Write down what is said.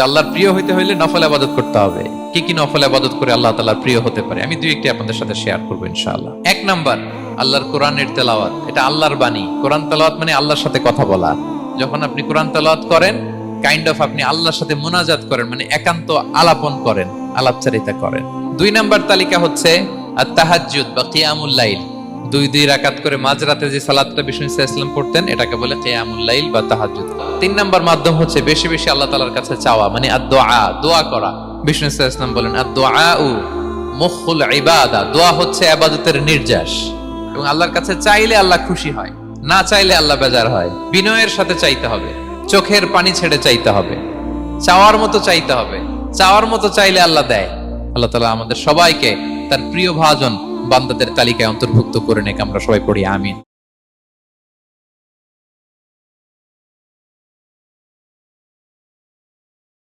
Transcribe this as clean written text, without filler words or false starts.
আল্লাহর প্রিয় হইতে হইলে নফল ইবাদত করতে হবে। কি কি নফল ইবাদত করে আল্লাহ তাআলার প্রিয় হতে পারে আমি দুই একটি আপনাদের সাথে শেয়ার করব ইনশাআল্লাহ। এক নাম্বার, আল্লাহর কোরআনের তেলাওয়াত। এটা আল্লাহর বাণী। কোরআন তেলাওয়াত মানে আল্লাহর সাথে কথা বলা। যখন আপনি কোরআন তেলাওয়াত করেন, কাইন্ড অফ আপনি আল্লাহর সাথে মুনাজাত করেন, মানে একান্ত আলাপন করেন, আলাপচারিতা করেন। দুই নাম্বার তালিকা হচ্ছে আত-তাহাজ্জুদ বা কিয়ামুল লাইল। দুই রাকাত করে মাঝরাতে যে সালাতটা বিষ্ণু সাল্লাল্লাহু আলাইহি ওয়াসাল্লাম পড়তেন, এটাকে বলে কিয়ামুল লাইল বা তাহাজ্জুদ। তিন নাম্বার মাধ্যম হচ্ছে বেশি বেশি আল্লাহ তাআলার কাছে চাওয়া, মানে আদ-দুআ, দোয়া করা। বিষ্ণু সাল্লাল্লাহু আলাইহি ওয়াসাল্লাম বলেন আদ-দুআউ মুখুল ইবাদা, দোয়া হচ্ছে ইবাদতের নির্যাস। এবং আল্লাহর কাছে চাইলে আল্লাহ খুশি হয়, না চাইলে আল্লাহ বেজার হয়। বিনয়ের সাথে চাইতে হবে, চোখের পানি ছেড়ে চাইতে হবে, চাওয়ার মতো চাইতে হবে। চাওয়ার মতো চাইলে আল্লাহ দেয়। আল্লাহ তাআলা আমাদের সবাইকে তার প্রিয় ভাজন বান্দাদের তালিকায় অন্তর্ভুক্ত করে নেক। আমরা সবাই পড়ি আমিন।